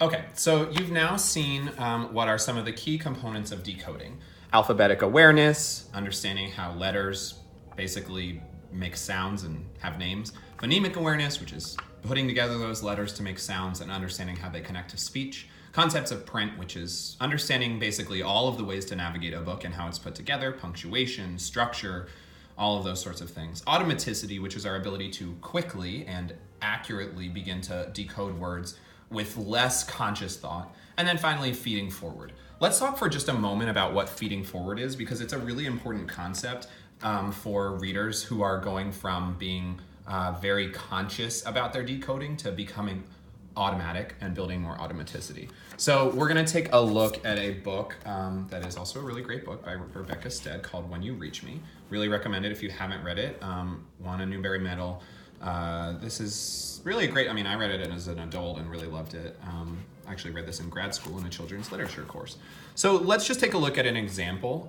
Okay, so you've now seen what are some of the key components of decoding. Alphabetic awareness, understanding how letters basically make sounds and have names. Phonemic awareness, which is putting together those letters to make sounds and understanding how they connect to speech. Concepts of print, which is understanding basically all of the ways to navigate a book and how it's put together, punctuation, structure, all of those sorts of things. Automaticity, which is our ability to quickly and accurately begin to decode words with less conscious thought. And then finally, feeding forward. Let's talk for just a moment about what feeding forward is, because it's a really important concept for readers who are going from being very conscious about their decoding to becoming automatic and building more automaticity. So we're gonna take a look at a book that is also a really great book by Rebecca Stead called When You Reach Me. Really recommend it if you haven't read it. Won a Newbery Medal. This is really great. I mean, I read it as an adult and really loved it. I actually read this in grad school in a children's literature course. So let's just take a look at an example.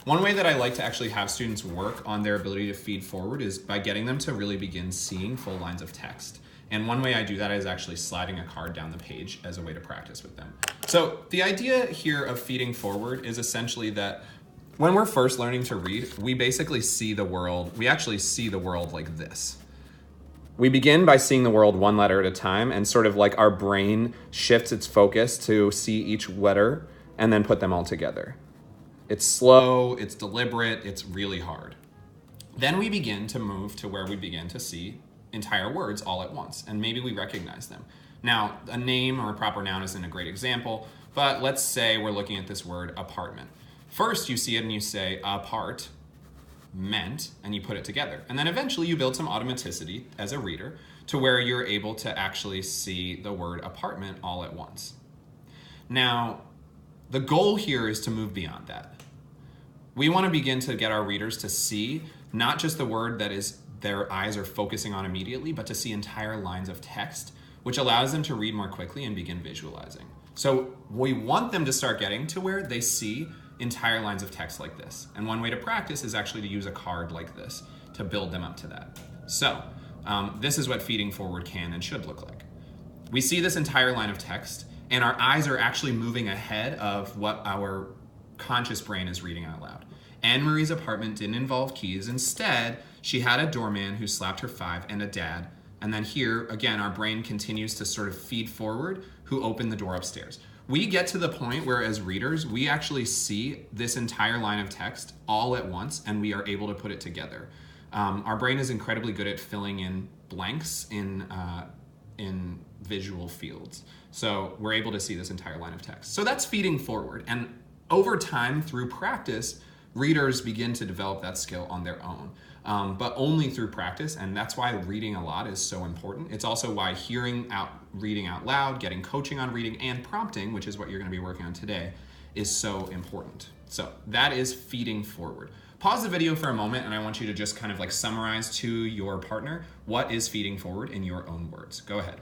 One way that I like to actually have students work on their ability to feed forward is by getting them to really begin seeing full lines of text. And one way I do that is actually sliding a card down the page as a way to practice with them. So the idea here of feeding forward is essentially that when we're first learning to read, we basically see the world, we actually see the world like this. We begin by seeing the world one letter at a time, and sort of like our brain shifts its focus to see each letter and then put them all together. It's slow, it's deliberate, it's really hard. Then we begin to move to where we begin to see entire words all at once, and maybe we recognize them. Now, a name or a proper noun isn't a great example, but let's say we're looking at this word apartment. First, you see it and you say apart, meant, and you put it together. And then eventually you build some automaticity as a reader to where you're able to actually see the word apartment all at once. Now, the goal here is to move beyond that. We want to begin to get our readers to see not just the word that is their eyes are focusing on immediately, but to see entire lines of text, which allows them to read more quickly and begin visualizing. So we want them to start getting to where they see entire lines of text like this. And one way to practice is actually to use a card like this to build them up to that. So this is what feeding forward can and should look like. We see this entire line of text and our eyes are actually moving ahead of what our conscious brain is reading out loud. Anne-Marie's apartment didn't involve keys. Instead, she had a doorman who slapped her 5 and a dad. And then here, again, our brain continues to sort of feed forward who opened the door upstairs. We get to the point where as readers, we actually see this entire line of text all at once and we are able to put it together. Our brain is incredibly good at filling in blanks in visual fields. So we're able to see this entire line of text. So that's feeding forward. And over time, through practice, readers begin to develop that skill on their own, but only through practice, and that's why reading a lot is so important. It's also why reading out loud, getting coaching on reading, and prompting, which is what you're going to be working on today, is so important. So that is feeding forward. Pause the video for a moment, and I want you to just kind of like summarize to your partner what is feeding forward in your own words. Go ahead.